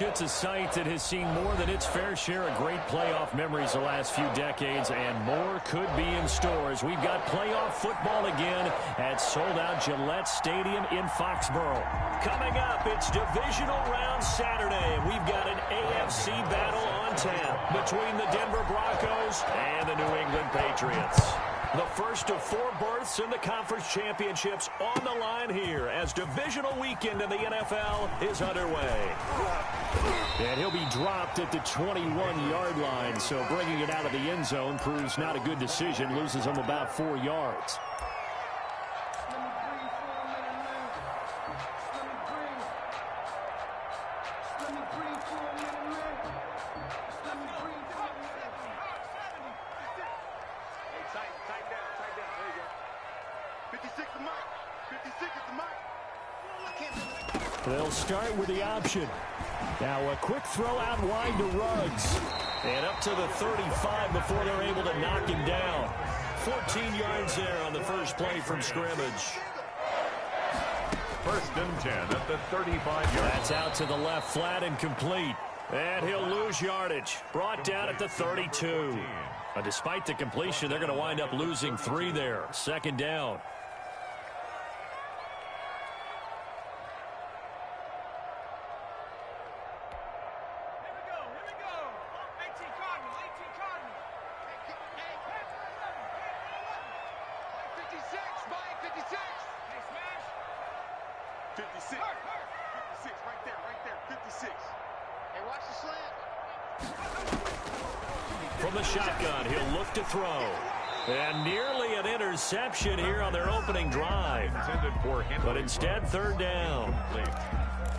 It's a site that has seen more than its fair share of great playoff memories the last few decades, and more could be in store as we've got playoff football again at sold-out Gillette Stadium in Foxborough. Coming up, it's divisional round Saturday, and we've got an AFC battle on tap between the Denver Broncos and the New England Patriots. The first of 4 berths in the conference championships on the line here as divisional weekend in the NFL is underway. And he'll be dropped at the 21-yard line, so bringing it out of the end zone proves not a good decision, loses him about 4 yards. They'll start with the option. Now a quick throw out wide to Ruggs. And up to the 35 before they're able to knock him down. 14 yards there on the first play from scrimmage. First and 10 at the 35-yard line. That's out to the left flat and complete. And he'll lose yardage. Brought down at the 32. Despite the completion, they're going to wind up losing 3 there. Second down. From the shotgun, he'll look to throw. And nearly an interception here on their opening drive. But instead, third down.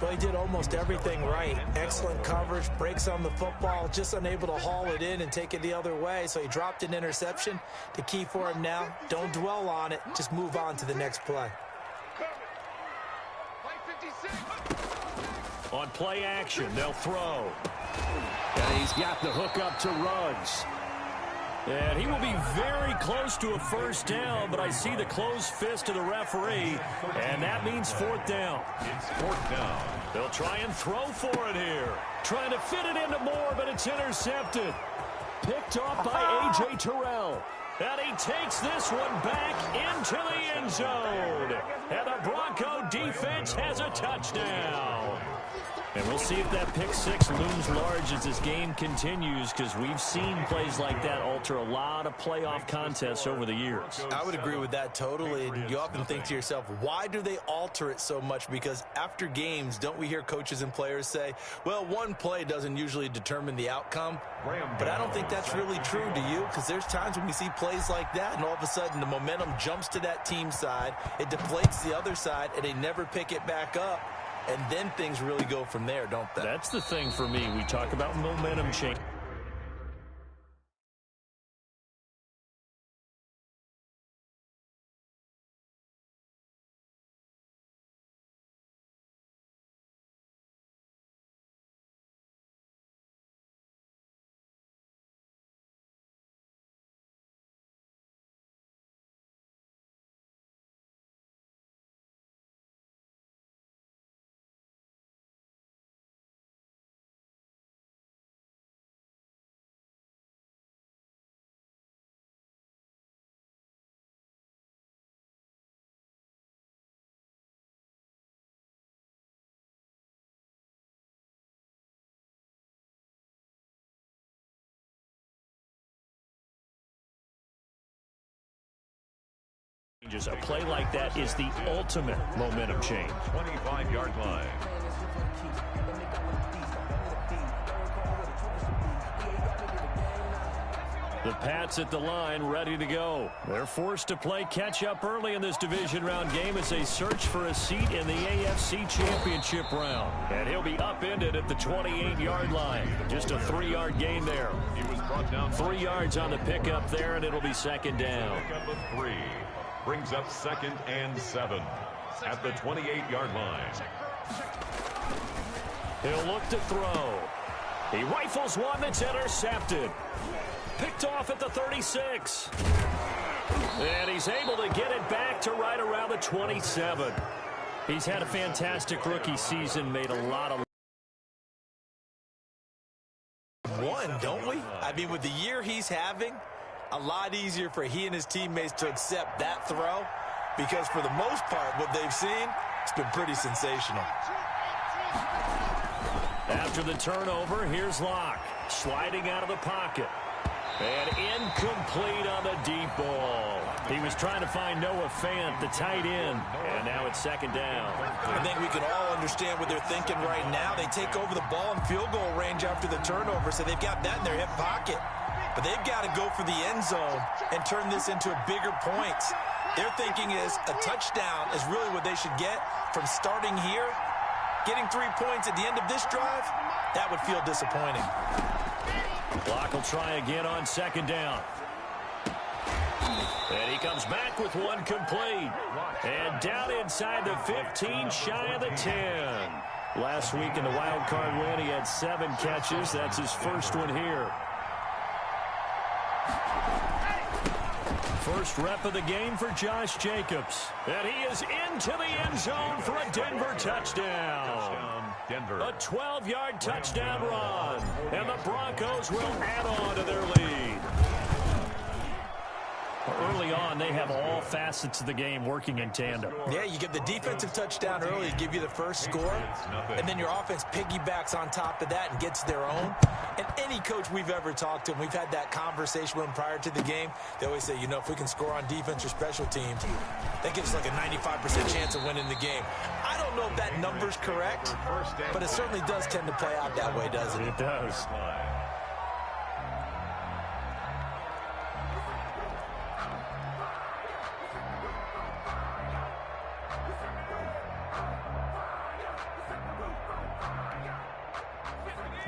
Well, he did almost everything right. Excellent coverage, breaks on the football, just unable to haul it in and take it the other way. So he dropped an interception. The key for him now, don't dwell on it. Just move on to the next play. On play action, they'll throw. And he's got the hook up to Ruggs. And he will be very close to a first down, but I see the closed fist of the referee, and that means fourth down. It's fourth down. They'll try and throw for it here. Trying to fit it into Moore, but it's intercepted. Picked off by A.J. Terrell. And he takes this one back into the end zone. And the Bronco defense has a touchdown. And we'll see if that pick six looms large as this game continues, because we've seen plays like that alter a lot of playoff contests over the years. I would agree with that totally. And you often think to yourself, why do they alter it so much? Because after games, don't we hear coaches and players say, well, one play doesn't usually determine the outcome? But I don't think that's really true, do you? Because there's times when we see plays like that, and all of a sudden the momentum jumps to that team side, it deflates the other side, and they never pick it back up. And then things really go from there, don't they? That's the thing for me. We talk about momentum change. A play like that is the ultimate momentum change. 25-yard line. The Pats at the line, ready to go. They're forced to play catch-up early in this division round game as they search for a seat in the AFC Championship round. And he'll be upended at the 28-yard line. Just a 3-yard gain there. He was brought down 3 yards on the pickup there, and it'll be second down. Pickup of 3. Brings up 2nd and 7 at the 28-yard line. He'll look to throw. He rifles one that's intercepted. Picked off at the 36. And he's able to get it back to right around the 27. He's had a fantastic rookie season, made a lot of don't we? I mean, with the year he's having, a lot easier for he and his teammates to accept that throw because for the most part, what they've seen, it's been pretty sensational. After the turnover, here's Locke. Sliding out of the pocket. And incomplete on the deep ball. He was trying to find Noah Fant, the tight end. And now it's second down. I think we can all understand what they're thinking right now. They take over the ball in field goal range after the turnover, so they've got that in their hip pocket. But they've got to go for the end zone and turn this into a bigger points. Their thinking is a touchdown is really what they should get from starting here. Getting 3 points at the end of this drive, that would feel disappointing. Clock will try again on second down. And he comes back with one complete. And down inside the 15, shy of the 10. Last week in the wild card win, he had 7 catches. That's his first one here. First rep of the game for Josh Jacobs. And he is into the end zone for a Denver touchdown. A 12-yard touchdown run. And the Broncos will add on to their lead. Early on, they have all facets of the game working in tandem. Yeah, you get the defensive touchdown early, give you the first score, and then your offense piggybacks on top of that and gets their own. And any coach we've ever talked to, and we've had that conversation with them prior to the game, they always say, you know, if we can score on defense or special teams, that gives us like a 95% chance of winning the game. I don't know if that number's correct, but it certainly does tend to play out that way, doesn't it? It does.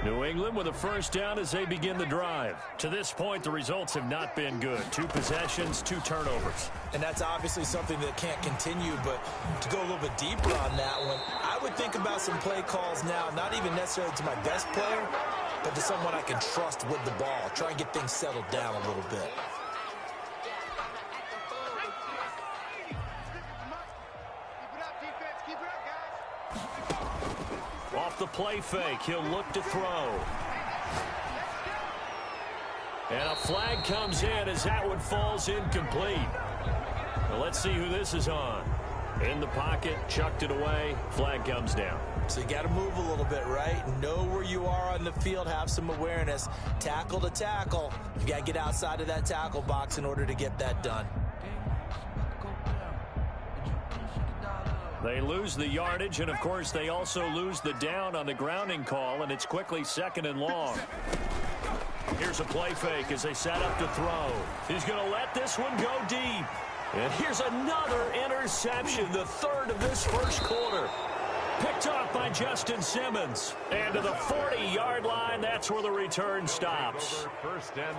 New England with a first down as they begin the drive. To this point, the results have not been good. 2 possessions, 2 turnovers. And that's obviously something that can't continue, but to go a little bit deeper on that one, I would think about some play calls now, not even necessarily to my best player, but to someone I can trust with the ball. Try and get things settled down a little bit. Off the play fake, he'll look to throw. And a flag comes in as that one falls incomplete. Well, let's see who this is on. In the pocket, chucked it away, flag comes down. So you got to move a little bit, right? Know where you are on the field, have some awareness. Tackle to tackle. You got to get outside of that tackle box in order to get that done. They lose the yardage, and, of course, they also lose the down on the grounding call, and it's quickly second and long. Here's a play fake as they set up to throw. He's going to let this one go deep. And here's another interception, the third of this first quarter. Picked off by Justin Simmons. And to the 40-yard line, that's where the return stops.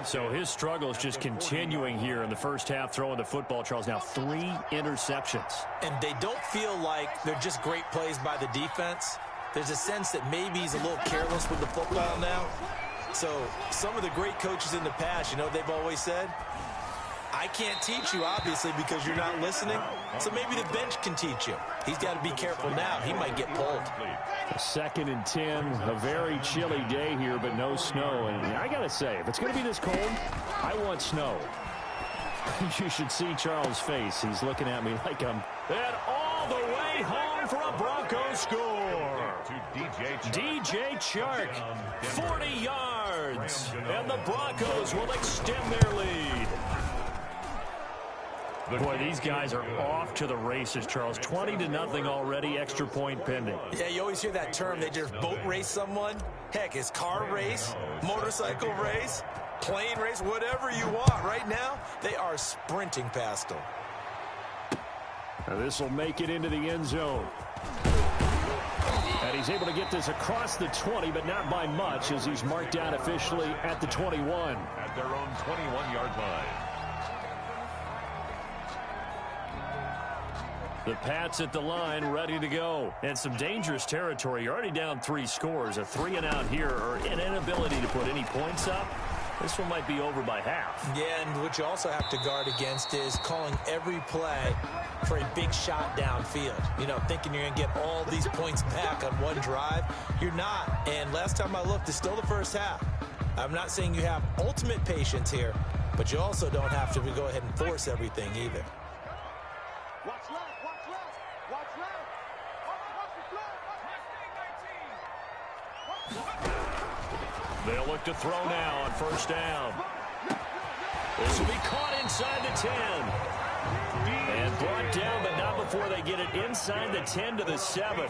So his struggle is just continuing here in the first half, throwing the football, Charles. Now 3 interceptions. And they don't feel like they're just great plays by the defense. There's a sense that maybe he's a little careless with the football now. So some of the great coaches in the past, you know, they've always said, I can't teach you, obviously, because you're not listening. So maybe the bench can teach you. He's got to be careful now. He might get pulled. 2nd and 10, a very chilly day here, but no snow. And I got to say, if it's going to be this cold, I want snow. You should see Charles' face. He's looking at me like I'm... And all the way home for a Broncos score. DJ Chark, 40 yards. And the Broncos will extend their lead. Boy, these guys are off to the races, Charles. 20-0 already, extra point pending. Yeah, you always hear that term. They just boat race someone. Heck, it's car race, motorcycle race, plane race, whatever you want. Right now, they are sprinting past them. Now this will make it into the end zone. And he's able to get this across the 20, but not by much, as he's marked down officially at the 21. At their own 21-yard line. The Pats at the line, ready to go. And some dangerous territory. You're already down 3 scores. A 3-and-out here, or an inability to put any points up. This one might be over by half. Yeah, and what you also have to guard against is calling every play for a big shot downfield. You know, thinking you're going to get all these points back on one drive. You're not. And last time I looked, it's still the first half. I'm not saying you have ultimate patience here, but you also don't have to go ahead and force everything either. Watch left, watch left, watch left. They'll look to throw now on first down. This will be caught inside the 10. And brought down, but not before they get it inside the 10 to the 7.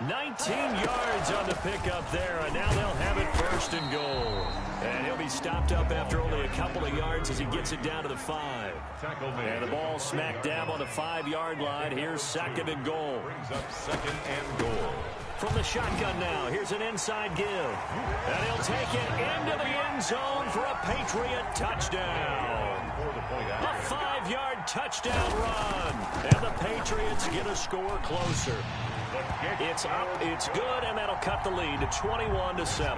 19 yards on the pickup there, and now they'll have it first and goal. And he'll be stopped up after only a couple of yards as he gets it down to the 5. And the ball smack dab on the 5-yard line. Here's second and goal. Brings up second and goal. From the shotgun now, here's an inside give. And he'll take it into the end zone for a Patriot touchdown. A 5-yard touchdown run. And the Patriots get a score closer. It's up, it's good, and that'll cut the lead to 21-7.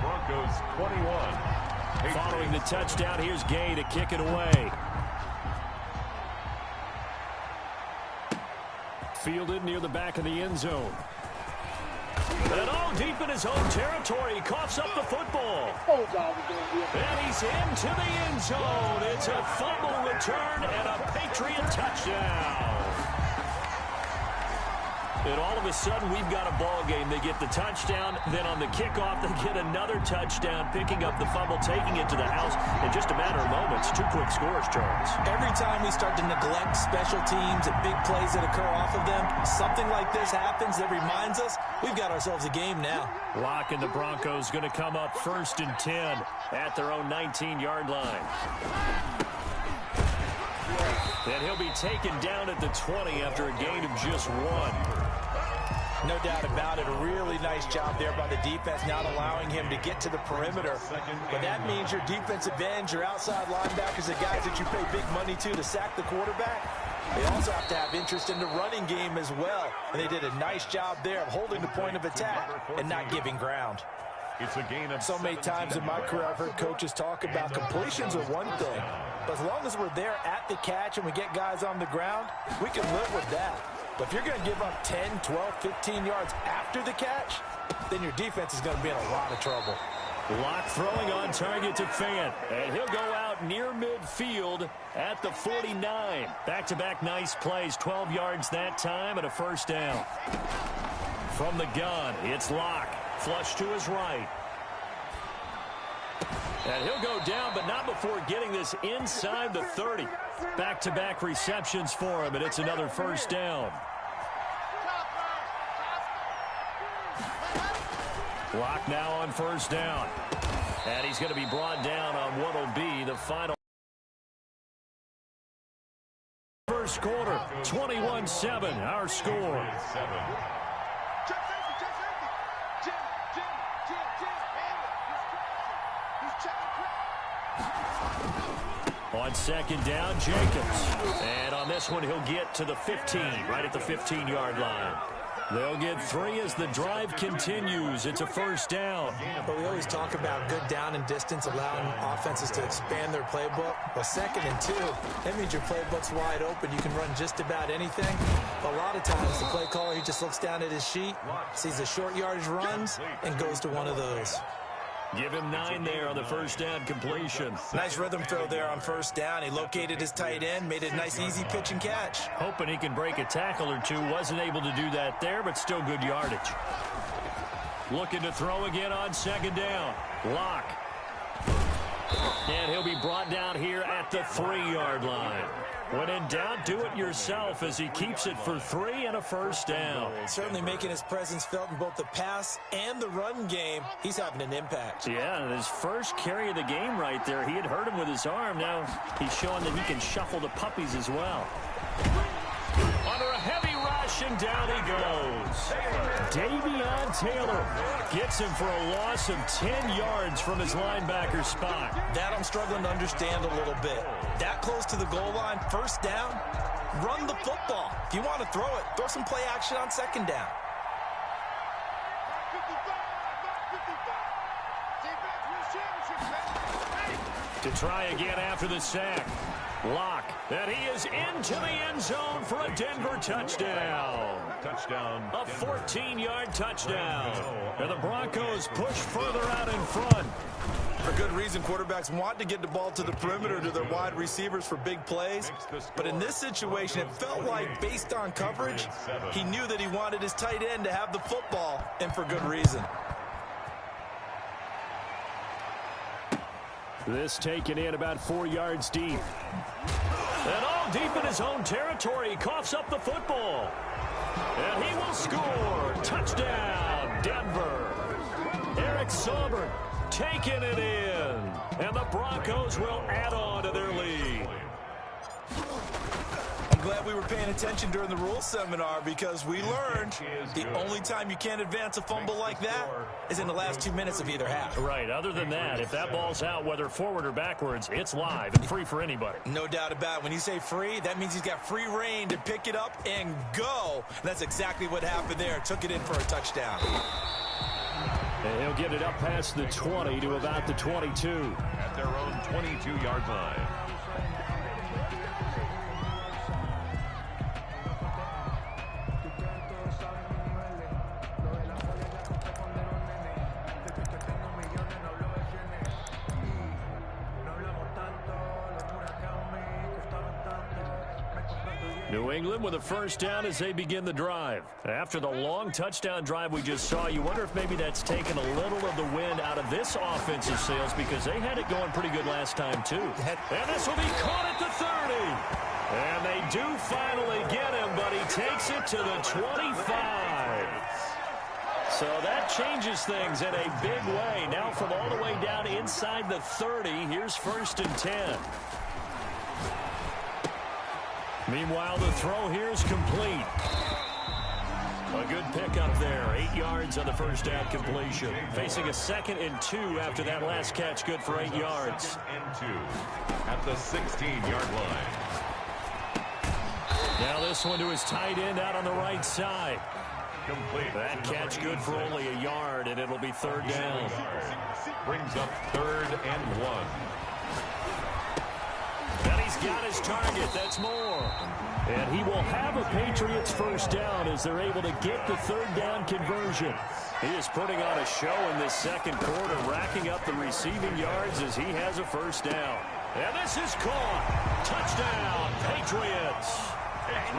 Broncos 21. Following the touchdown, here's Gay to kick it away. Fielded near the back of the end zone. And all deep in his own territory, coughs up the football. And he's into the end zone. It's a fumble return and a Patriot touchdown. And all of a sudden, we've got a ball game. They get the touchdown. Then on the kickoff, they get another touchdown, picking up the fumble, taking it to the house in just a matter of moments. 2 quick scores, Charles. Every time we start to neglect special teams and big plays that occur off of them, something like this happens that reminds us we've got ourselves a game now. Locke and the Broncos going to come up first and 10 at their own 19-yard line. And he'll be taken down at the 20 after a gain of just 1. No doubt about it. A really nice job there by the defense, not allowing him to get to the perimeter. But that means your defensive ends, your outside linebackers, the guys that you pay big money to sack the quarterback. They also have to have interest in the running game as well. And they did a nice job there of holding the point of attack and not giving ground. It's a gain of so many times in my career I've heard coaches talk about completions are one thing. But as long as we're there at the catch and we get guys on the ground, we can live with that. But if you're going to give up 10, 12, 15 yards after the catch, then your defense is going to be in a lot of trouble. Locke throwing on target to Fant. And he'll go out near midfield at the 49. Back-to-back nice plays, 12 yards that time and a first down. From the gun, it's Locke. Flush to his right. And he'll go down, but not before getting this inside the 30. Back-to-back receptions for him, and it's another first down. Locke now on first down. And he's going to be brought down on what will be the final. First quarter, 21-7, our score. On second down, Jacobs. And on this one, he'll get to the 15, right at the 15-yard line. They'll get 3 as the drive continues. It's a first down. But we always talk about good down and distance, allowing offenses to expand their playbook. Well, second and 2, that means your playbook's wide open. You can run just about anything. A lot of times, the play caller, he just looks down at his sheet, sees the short yardage runs, and goes to one of those. Give him 9 there on the first down completion. Nice rhythm throw there on first down. He located his tight end, made it a nice easy pitch and catch. Hoping he can break a tackle or two. Wasn't able to do that there, but still good yardage. Looking to throw again on second down. Locke. And he'll be brought down here at the 3-yard line. When in doubt, do it yourself as he keeps it for 3 and a first down. Certainly making his presence felt in both the pass and the run game. He's having an impact. Yeah, and his first carry of the game right there, he had hurt him with his arm. Now he's showing that he can shuffle the puppies as well. Under a heavy rush, and down he goes. Davion Taylor gets him for a loss of 10 yards from his linebacker spot. That I'm struggling to understand a little bit. That close to the goal line, first down, run the football. If you want to throw it, throw some play action on second down. To try again after the sack. Lock. And he is into the end zone for a Denver touchdown. Touchdown. A 14-yard touchdown. And the Broncos push further out in front. For good reason, quarterbacks want to get the ball to the perimeter to their wide receivers for big plays. But in this situation, it felt like, based on coverage, he knew that he wanted his tight end to have the football, and for good reason. This taken in about 4 yards deep. And all deep in his own territory. He coughs up the football. And he will score. Touchdown, Denver. Eric Saubert taking it in. And the Broncos will add on to their lead. I'm glad we were paying attention during the rules seminar because we learned the only time you can't advance a fumble like that is in the last 2 minutes of either half. Right. Other than that, if that ball's out, whether forward or backwards, it's live and free for anybody. No doubt about it. When you say free, that means he's got free reign to pick it up and go. And that's exactly what happened there. Took it in for a touchdown. And he'll get it up past the 20 to about the 22. At their own 22-yard line. New England with a first down as they begin the drive. After the long touchdown drive we just saw, you wonder if maybe that's taken a little of the wind out of this offensive sails because they had it going pretty good last time too. And this will be caught at the 30. And they do finally get him, but he takes it to the 25. So that changes things in a big way. Now from all the way down inside the 30, here's 1st and 10. Meanwhile, the throw here is complete. A good pickup there. 8 yards on the first down completion. Facing a 2nd and 2 after that last catch, good for 8 yards. 2nd and 2 at the 16-yard line. Now this one to his tight end out on the right side. Complete. That catch good for only a yard, and it'll be 3rd down. Brings up 3rd and 1. And he's got his target. That's more. And he will have a Patriots first down as they're able to get the 3rd down conversion. He is putting on a show in this 2nd quarter, racking up the receiving yards as he has a first down. And this is caught. Touchdown, Patriots.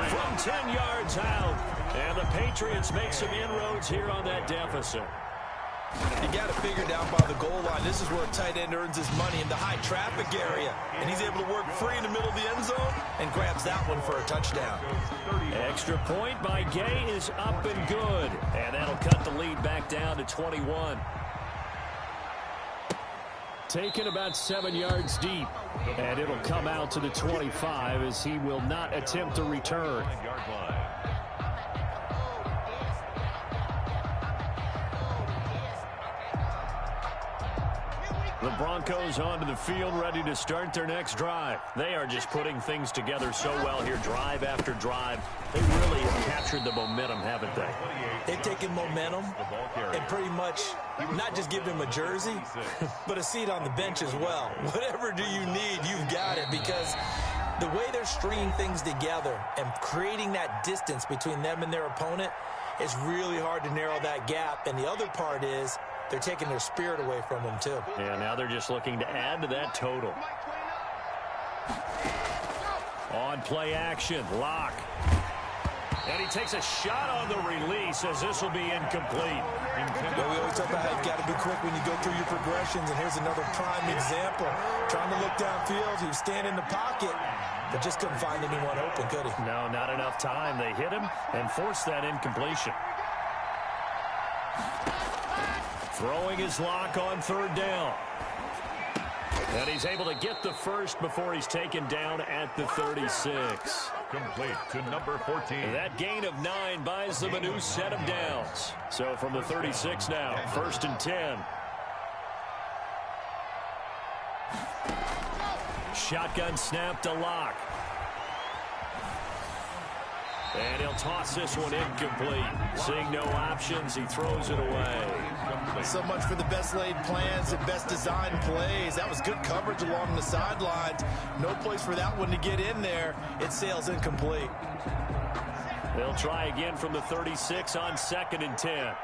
From 10 yards out. And the Patriots make some inroads here on that deficit. You got to figure down by the goal line. This is where a tight end earns his money in the high traffic area. And he's able to work free in the middle of the end zone and grabs that one for a touchdown. Extra point by Gay is up and good. And that'll cut the lead back down to 21. Taken about 7 yards deep. And it'll come out to the 25 as he will not attempt to return. The Broncos onto the field, ready to start their next drive. They are just putting things together so well here, drive after drive. They really have captured the momentum, haven't they? They've taken momentum and pretty much not just give him a jersey, but a seat on the bench as well. Whatever do you need, you've got it, because the way they're stringing things together and creating that distance between them and their opponent is really hard to narrow that gap. And the other part is, they're taking their spirit away from them, too. Yeah, now they're just looking to add to that total. On play action, Lock. And he takes a shot on the release as this will be incomplete. Yeah, we always talk about how you've got to be quick when you go through your progressions, and here's another prime example. Trying to look downfield, he was standing in the pocket, but just couldn't find anyone open, could he? No, not enough time. They hit him and forced that incompletion. Throwing his Lock on 3rd down. And he's able to get the first before he's taken down at the 36. Complete to number 14. And that gain of 9 buys them a new set of downs. So from the 36 now, 1st and 10. Shotgun snap to Lock. And he'll toss this one incomplete. Seeing no options, he throws it away. So much for the best laid plans and best designed plays. That was good coverage along the sidelines. No place for that one to get in there. It sails incomplete. They'll try again from the 36 on 2nd and 10.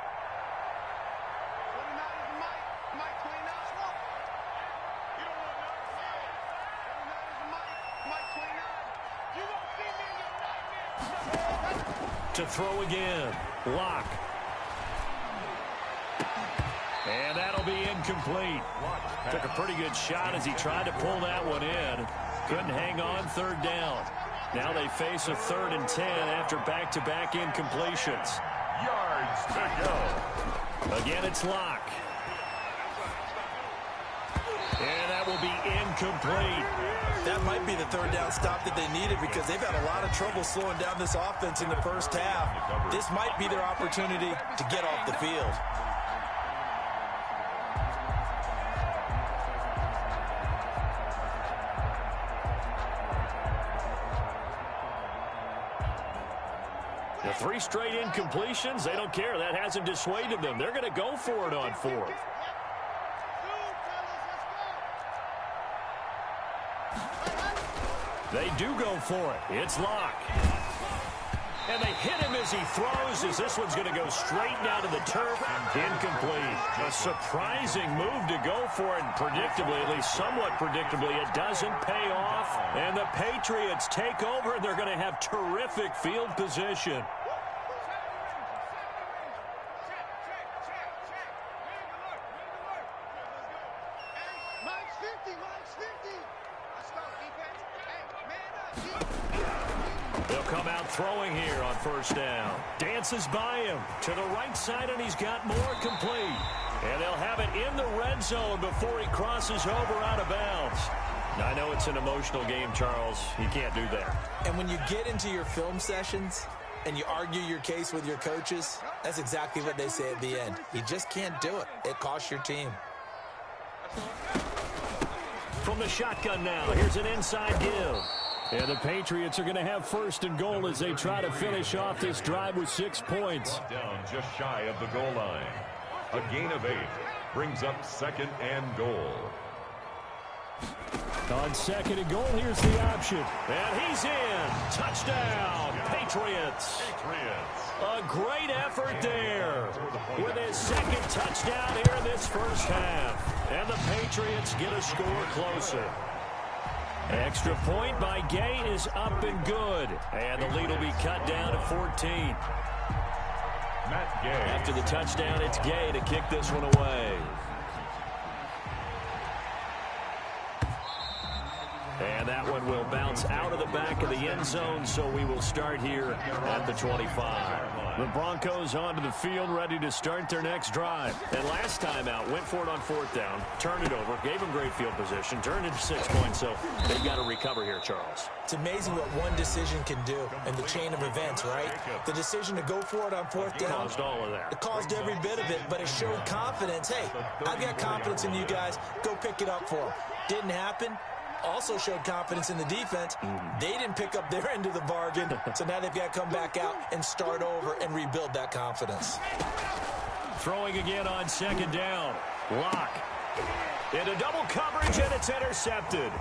To throw again. Lock. And that'll be incomplete. Took a pretty good shot as he tried to pull that one in. Couldn't hang on. 3rd down. Now they face a 3rd and 10 after back-to-back incompletions. Yards to go. Again, it's Lock. And that will be incomplete. That might be the 3rd down stop that they needed because they've had a lot of trouble slowing down this offense in the first half. This might be their opportunity to get off the field. The 3 straight incompletions, they don't care. That hasn't dissuaded them. They're going to go for it on 4th. They do go for it. It's Lock. And they hit him as he throws, as this one's going to go straight down to the turf. Incomplete. A surprising move to go for it. Predictably, at least somewhat predictably, it doesn't pay off. And the Patriots take over, and they're going to have terrific field position. They'll come out throwing here on 1st down. Dances by him to the right side, and he's got more complete. And they'll have it in the red zone before he crosses over out of bounds. Now, I know it's an emotional game, Charles. You can't do that. And when you get into your film sessions and you argue your case with your coaches, that's exactly what they say at the end. You just can't do it. It costs your team. From the shotgun now, here's an inside give. And the Patriots are going to have 1st and goal as they try to finish off this drive with 6 points. Down just shy of the goal line. A gain of 8 brings up 2nd and goal. On 2nd and goal, here's the option. And he's in. Touchdown, Patriots. A great effort there with his 2nd touchdown here in this first half. And the Patriots get a score closer. Extra point by Gay is up and good. And the lead will be cut down to 14. Matt Gay. After the touchdown, it's Gay to kick this one away. And that one will bounce out of the back of the end zone, so we will start here at the 25. The Broncos onto the field, ready to start their next drive. And last time out, went for it on 4th down, turned it over, gave them great field position, turned it to 6 points, so they've got to recover here, Charles. It's amazing what one decision can do in the chain of events, right? The decision to go for it on 4th down. Caused all of that. It caused every bit of it, but it showed confidence. Hey, I've got confidence in you guys. Go pick it up for them. Didn't happen. Also showed confidence in the defense. They didn't pick up their end of the bargain, so now they've got to come back out and start over and rebuild that confidence. Throwing again on 2nd down. Lock. Into double coverage, and it's intercepted.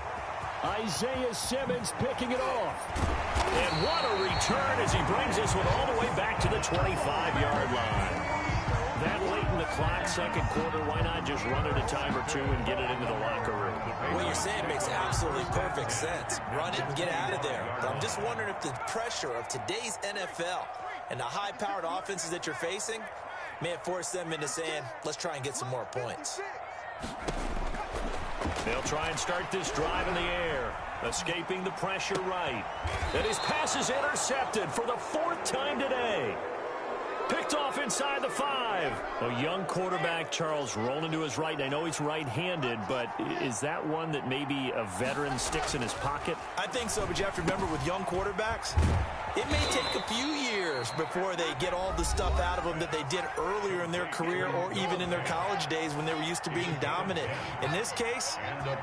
Isaiah Simmons picking it off. And what a return as he brings this one all the way back to the 25-yard line. That late in the clock, 2nd quarter, why not just run it a time or two and get it into the locker room? What you're saying makes absolutely perfect sense. Run it and get out of there. But I'm just wondering if the pressure of today's NFL and the high-powered offenses that you're facing may have forced them into saying, let's try and get some more points. They'll try and start this drive in the air, escaping the pressure right. And his pass is intercepted for the 4th time today. Picked off inside the 5. A young quarterback, Charles, rolling to his right. I know he's right-handed, but is that one that maybe a veteran sticks in his pocket? I think so, but you have to remember with young quarterbacks, it may take a few years before they get all the stuff out of them that they did earlier in their career or even in their college days when they were used to being dominant. In this case,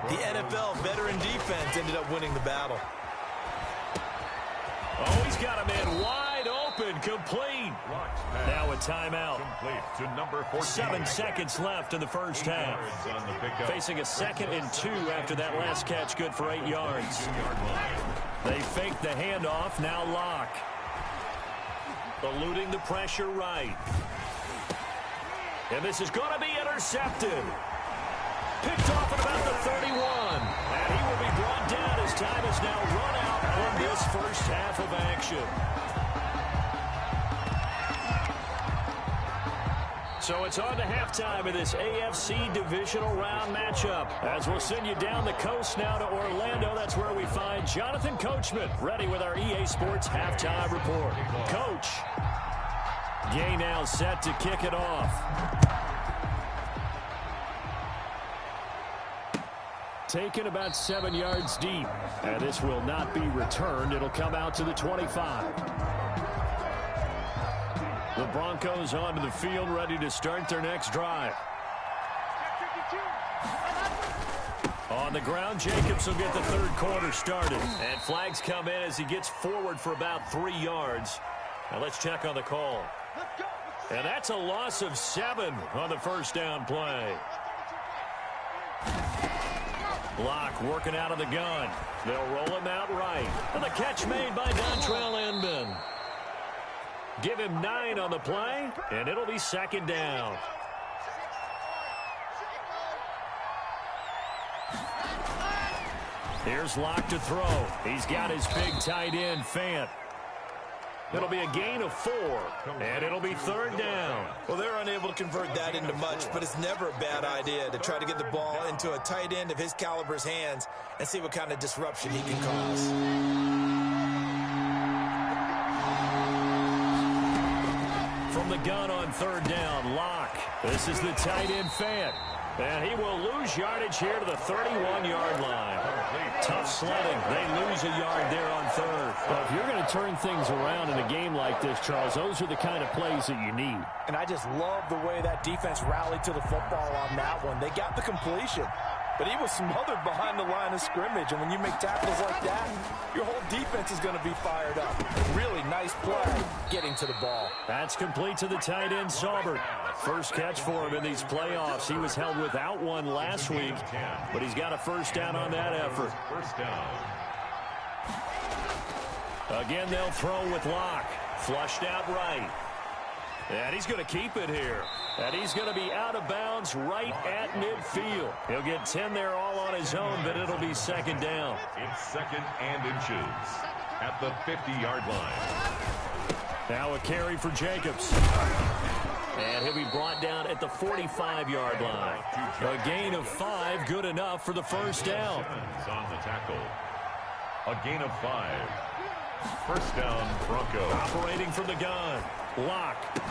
the NFL veteran defense ended up winning the battle. Oh, he's got a man wide open. open, complete. Now a timeout. Complete to number 14. 7 seconds left in the first half. Facing a 2nd and 2 after that last catch, good for 8 yards. They fake the handoff, now Locke. Eluding the pressure right. And this is going to be intercepted. Picked off at about the 31. And he will be brought down as time is now run out on this first half of action. So it's on to halftime of this AFC divisional round matchup. As we'll send you down the coast now to Orlando. That's where we find Jonathan Coachman ready with our EA Sports halftime report. Coach, Gay now set to kick it off. Taken about 7 yards deep. And this will not be returned. It'll come out to the 25. The Broncos onto the field, ready to start their next drive. On the ground, Jacobs will get the third quarter started. And flags come in as he gets forward for about 3 yards. Now let's check on the call. And that's a loss of 7 on the first down play. Locke working out of the gun. They'll roll him out right. And the catch made by Dontrell Inman. Give him 9 on the play, and it'll be second down. Here's Locke to throw. He's got his big tight end, Fant. It'll be a gain of 4, and it'll be third down. Well, they're unable to convert that into much, but it's never a bad idea to try to get the ball into a tight end of his caliber's hands and see what kind of disruption he can cause. From the gun on third down, Locke. This is the tight end, Fant. And he will lose yardage here to the 31-yard line. Tough sledding. They lose a yard there on third. Well, if you're going to turn things around in a game like this, Charles, those are the kind of plays that you need. And I just love the way that defense rallied to the football on that one. They got the completion, but he was smothered behind the line of scrimmage. And when you make tackles like that, your whole defense is going to be fired up. Really nice play getting to the ball. That's complete to the tight end, Saubert. First catch for him in these playoffs. He was held without one last week, but he's got a first down on that effort. First down. Again, they'll throw with Locke. Flushed out right. And he's going to keep it here. And he's going to be out of bounds right at midfield. He'll get 10 there all on his own, but it'll be second down. It's second and inches at the 50-yard line. Now a carry for Jacobs. And he'll be brought down at the 45-yard line. A gain of 5, good enough for the first down. On the tackle. A gain of 5. First down, Broncos. Operating from the gun. Locke.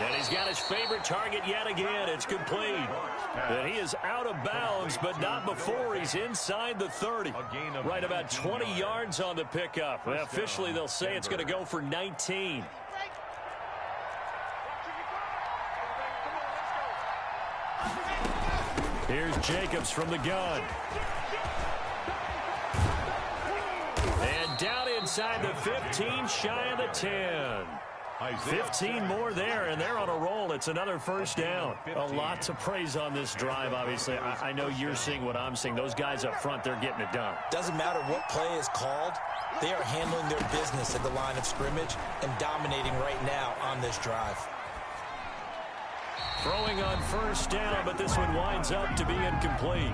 And he's got his favorite target yet again. It's complete. And he is out of bounds, but not before he's inside the 30. Right about 20 yards on the pickup. Well, officially, they'll say it's going to go for 19. Here's Jacobs from the gun. And down inside the 15, shy of the 10. 15 more there, and they're on a roll. It's another first down. A lot to praise on this drive, obviously. I know you're seeing what I'm seeing. Those guys up front, they're getting it done. Doesn't matter what play is called. They are handling their business at the line of scrimmage and dominating right now on this drive. Throwing on first down, but this one winds up to be incomplete.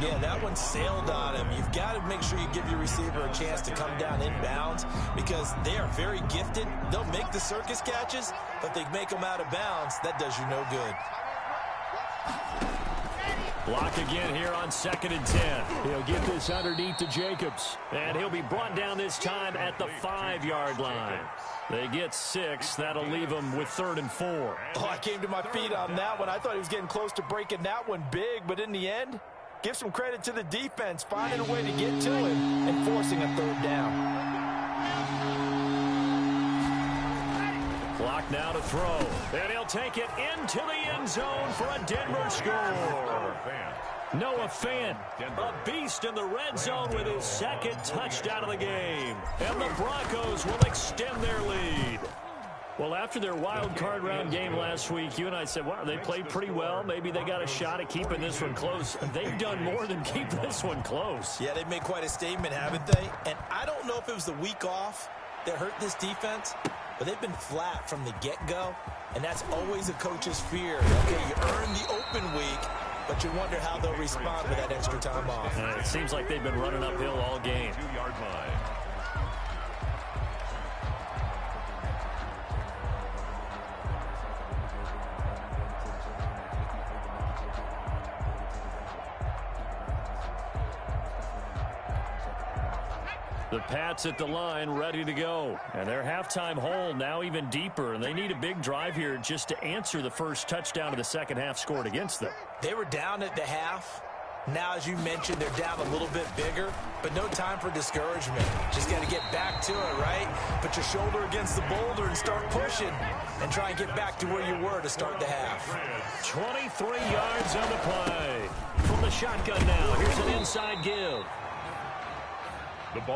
Yeah, that one sailed on him. You've got to make sure you give your receiver a chance to come down inbounds because they are very gifted. They'll make the circus catches, but they make them out of bounds. That does you no good. Block again here on 2nd and 10. He'll get this underneath to Jacobs. And he'll be brought down this time at the 5-yard line. They get 6. That'll leave them with 3rd and 4. Oh, I came to my feet on that one. I thought he was getting close to breaking that one big, but in the end, give some credit to the defense, finding a way to get to him and forcing a 3rd down. Clock now to throw. And he'll take it into the end zone for a Denver score. Noah Fant, a beast in the red zone with his second touchdown of the game. And the Broncos will extend their lead. Well, after their wild card round game last week, you and I said, wow, they played pretty well. Maybe they got a shot at keeping this one close. They've done more than keep this one close. Yeah, they've made quite a statement, haven't they? And I don't know if it was the week off that hurt this defense, but they've been flat from the get-go, and that's always a coach's fear. Okay, you earn the open week, but you wonder how they'll respond with that extra time off. It seems like they've been running uphill all game. 2-yard line. The Pats at the line, ready to go. And their halftime hole now even deeper. And they need a big drive here just to answer the first touchdown of the second half scored against them. They were down at the half. Now, as you mentioned, they're down a little bit bigger, but no time for discouragement. Just got to get back to it, right? Put your shoulder against the boulder and start pushing and try and get back to where you were to start the half. 23 yards on the play. From the shotgun now, here's an inside give.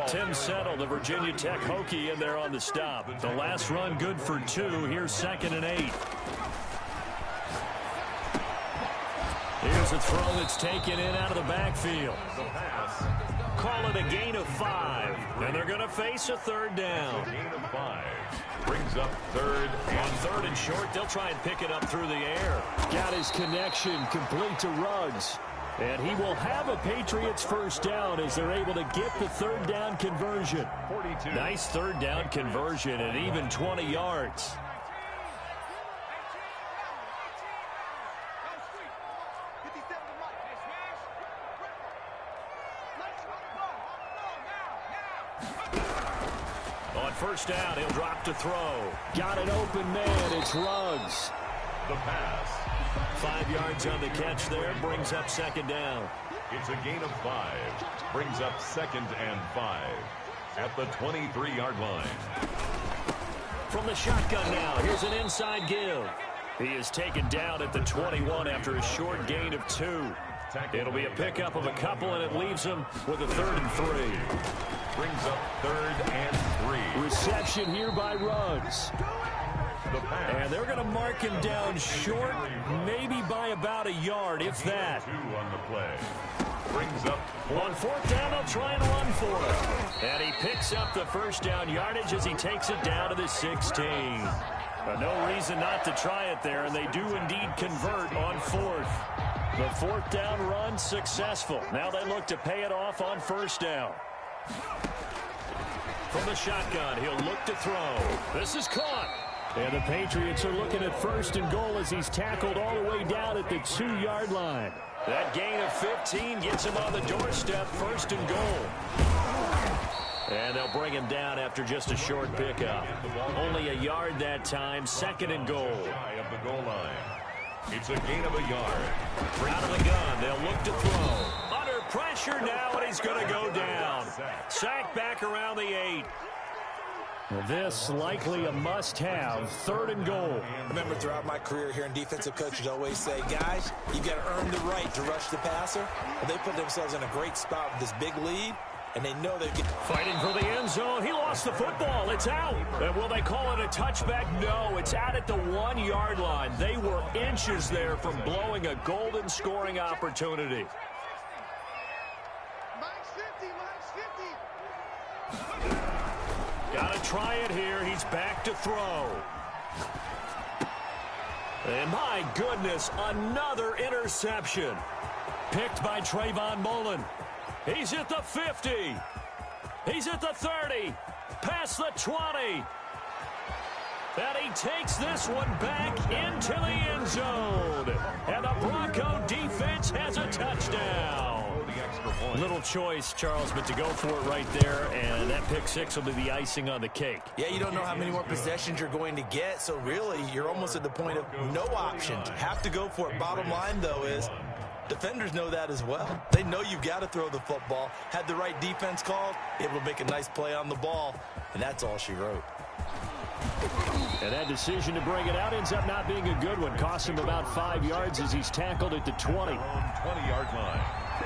Tim Settle, the Virginia Tech Hokie, in there on the stop. The last run good for 2. Here's 2nd and 8. Here's a throw that's taken in out of the backfield. Call it a gain of 5. And they're going to face a third down. Gain of 5. Brings up 3rd On 3rd and short, they'll try and pick it up through the air. Got his connection complete to Ruggs. And he will have a Patriots first down as they're able to get the third down conversion. 42. Nice third down conversion and even 20 yards. On first down, he'll drop to throw. Got an open man. It's Ruggs. The pass. 5 yards on the catch there. Brings up 2nd down. It's a gain of 5. Brings up 2nd and 5 at the 23-yard line. From the shotgun now, here's an inside give. He is taken down at the 21 after a short gain of 2. It'll be a pickup of a couple, and it leaves him with a 3rd and 3. Brings up 3rd and 3. Reception here by Ruggs. And they're going to mark him down short, maybe by about a yard, if that. 2 on the play. Brings up on 4th down, they'll try and run for it. And he picks up the first down yardage as he takes it down to the 16. But no reason not to try it there, and they do indeed convert on 4th. The 4th down run successful. Now they look to pay it off on 1st down. From the shotgun, he'll look to throw. This is caught. And the Patriots are looking at 1st and goal as he's tackled all the way down at the 2-yard line. That gain of 15 gets him on the doorstep, 1st and goal. And they'll bring him down after just a short pickup. Only a yard that time, 2nd and goal. shy of the goal line. It's a gain of a yard. Out of the gun, they'll look to throw. Under pressure now, and he's going to go down. Sacked back around the 8. This likely a must-have, 3rd and goal. Remember, throughout my career here in defensive coaches always say, guys, you've got to earn the right to rush the passer. Well, they put themselves in a great spot with this big lead, and they know they get fighting for the end zone. He lost the football. It's out. And will they call it a touchback? No, it's out at the 1-yard line. They were inches there from blowing a golden scoring opportunity. Got to try it here. He's back to throw. And my goodness, another interception. Picked by Trayvon Mullen. He's at the 50. He's at the 30. Past the 20. And he takes this one back into the end zone. And the Bronco defense has a touchdown. Little choice, Charles, but to go for it right there, and that pick 6 will be the icing on the cake. Yeah, you don't know how many more possessions you're going to get, so really you're almost at the point of no options. Have to go for it. Bottom line, though, is defenders know that as well. They know you've got to throw the football. Had the right defense called, able to make a nice play on the ball, and that's all she wrote. And that decision to bring it out ends up not being a good one. Cost him about 5 yards as he's tackled at the 20. 20-yard line.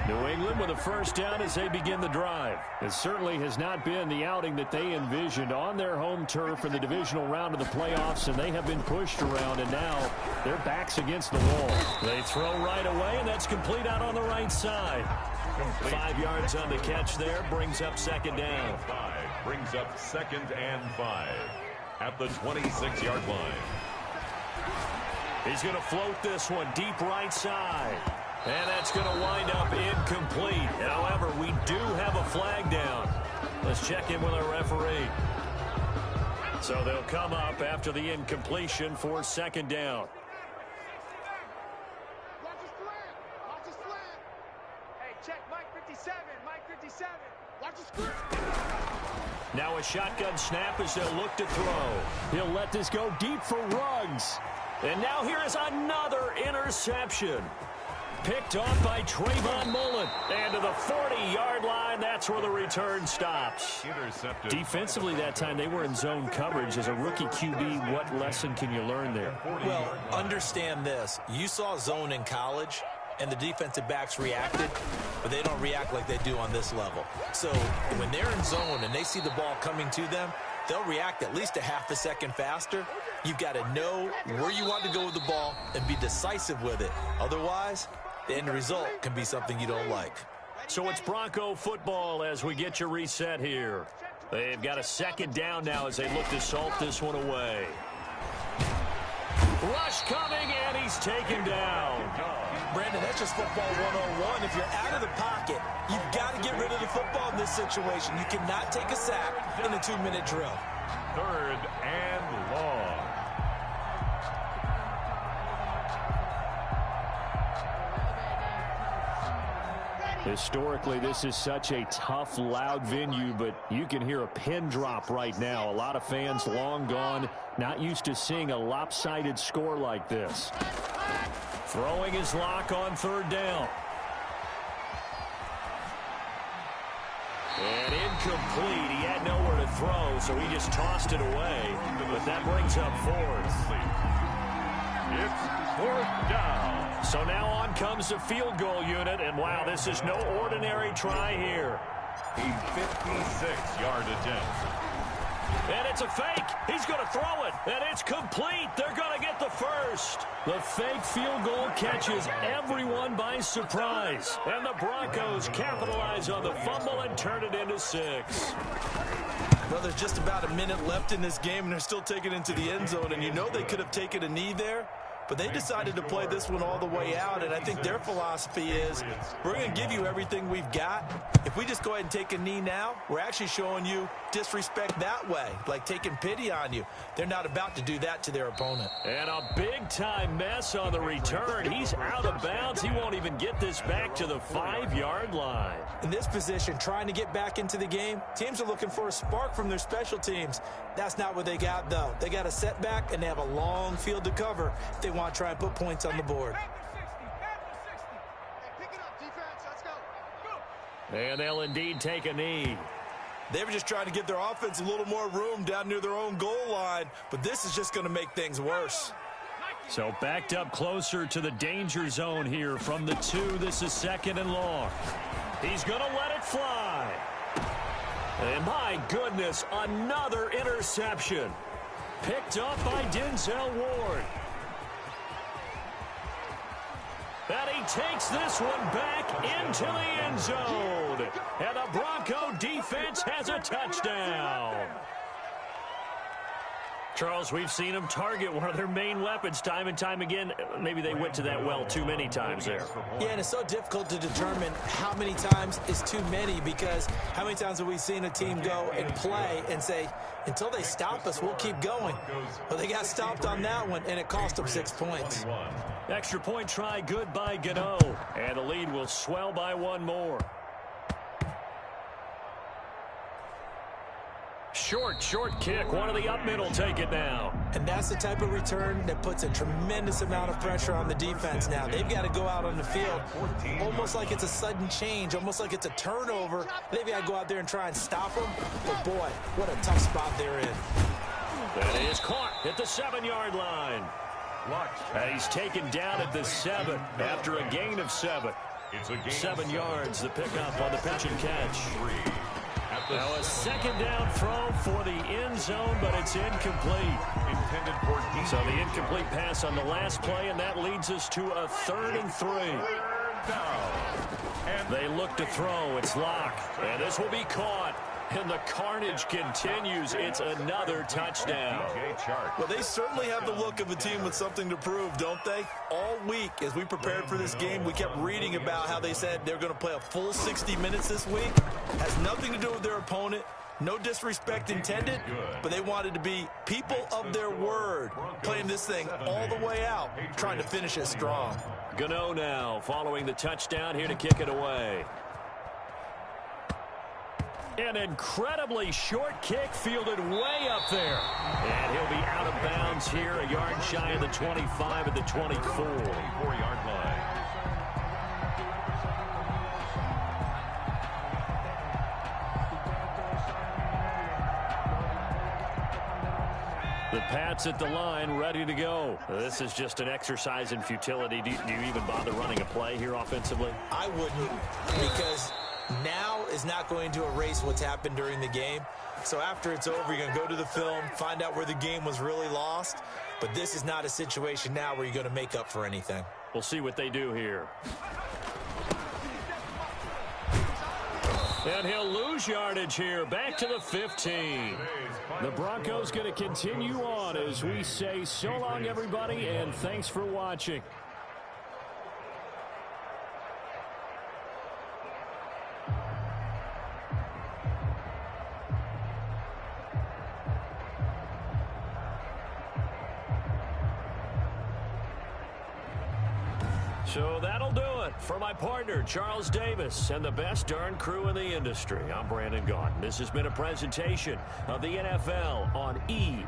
New England with a first down as they begin the drive. It certainly has not been the outing that they envisioned on their home turf in the divisional round of the playoffs, and they have been pushed around, and now their backs against the wall. They throw right away, and that's complete out on the right side. 5 yards on the catch there, brings up second down. Brings up 2nd and 5 at the 26-yard line. He's going to float this one deep right side. And that's going to wind up incomplete. However, we do have a flag down. Let's check in with our referee. So they'll come up after the incompletion for second down. Watch his flag. Hey, check Mike 57. Mike 57. Watch his flag. Now a shotgun snap as they'll look to throw. He'll let this go deep for Ruggs. And now here is another interception. Picked off by Trayvon Mullen. And to the 40-yard line, that's where the return stops. Intercepted. Defensively that time, they were in zone coverage. As a rookie QB, what lesson can you learn there? Well, understand this. You saw zone in college, and the defensive backs reacted, but they don't react like they do on this level. So when they're in zone and they see the ball coming to them, they'll react at least a half a second faster. You've got to know where you want to go with the ball and be decisive with it. Otherwise, the end result can be something you don't like. So it's Bronco football as we get you reset here. They've got a second down now as they look to salt this one away. Rush coming, and he's taken down. Brandon, that's just football 101. If you're out of the pocket, you've got to get rid of the football in this situation. You cannot take a sack in a 2-minute drill. 3rd and long. Historically, this is such a tough, loud venue, but you can hear a pin drop right now. A lot of fans long gone, not used to seeing a lopsided score like this. Throwing his lock on 3rd down. And incomplete. He had nowhere to throw, so he just tossed it away. But that brings up 4th. It's 4th down. So now on comes the field goal unit, and wow, this is no ordinary try here. A 56-yard attempt. And it's a fake. He's going to throw it, and it's complete. They're going to get the first. The fake field goal catches everyone by surprise, and the Broncos capitalize on the fumble and turn it into 6. Well, there's just about a minute left in this game, and they're still taking it into the end zone, and you know they could have taken a knee there. But they decided to play this one all the way out, and I think their philosophy is we're going to give you everything we've got. If we just go ahead and take a knee now, we're actually showing you disrespect that way, like taking pity on you. They're not about to do that to their opponent. And a big-time mess on the return. He's out of bounds. He won't even get this back to the 5-yard line. In this position, trying to get back into the game, teams are looking for a spark from their special teams. That's not what they got, though. They got a setback, and they have a long field to cover if they want to try and put points on the board. And they'll indeed take a knee. They were just trying to give their offense a little more room down near their own goal line, but this is just going to make things worse. So backed up closer to the danger zone here from the 2. This is 2nd and long. He's going to let it fly. And my goodness, another interception. Picked up by Denzel Ward. And he takes this one back into the end zone. And the Bronco defense has a touchdown. Charles, we've seen them target one of their main weapons time and time again. Maybe they went to that well too many times there. Yeah, and it's so difficult to determine how many times is too many, because how many times have we seen a team go and play and say, until they stop us, we'll keep going. Well, they got stopped on that one, and it cost them 6 points. Extra point try good by Gano. And the lead will swell by 1 more. Short kick. One of the up middle take it now. And that's the type of return that puts a tremendous amount of pressure on the defense now. They've got to go out on the field almost like it's a sudden change, almost like it's a turnover. They've got to go out there and try and stop them. But, boy, what a tough spot they're in. And he is caught at the 7-yard line. And he's taken down at the 7 after a gain of 7. 7 yards, the pickup on the pitch and catch. Now a second down throw for the end zone, but it's incomplete. So the incomplete pass on the last play, and that leads us to a 3rd and 3. They look to throw. It's locked. And this will be caught. And the carnage continues. It's another touchdown. Well, they certainly have the look of a team with something to prove, don't they? All week, as we prepared for this game, we kept reading about how they said they're going to play a full 60 minutes this week. Has nothing to do with their opponent. No disrespect intended, but they wanted to be people of their word, playing this thing all the way out, trying to finish it strong. Gano now following the touchdown here to kick it away. An incredibly short kick fielded way up there. And he'll be out of bounds here, a yard shy of the 25 at the 24-yard line. The Pats at the line, ready to go. This is just an exercise in futility. Do you even bother running a play here offensively? I wouldn't, because now is not going to erase what's happened during the game. So after it's over, you're going to go to the film, find out where the game was really lost. But this is not a situation now where you're going to make up for anything. We'll see what they do here. And he'll lose yardage here, back to the 15. The Broncos going to continue on as we say so long, everybody, and thanks for watching. So that'll do it for my partner, Charles Davis, and the best darn crew in the industry. I'm Brandon Gaudin. This has been a presentation of the NFL on E!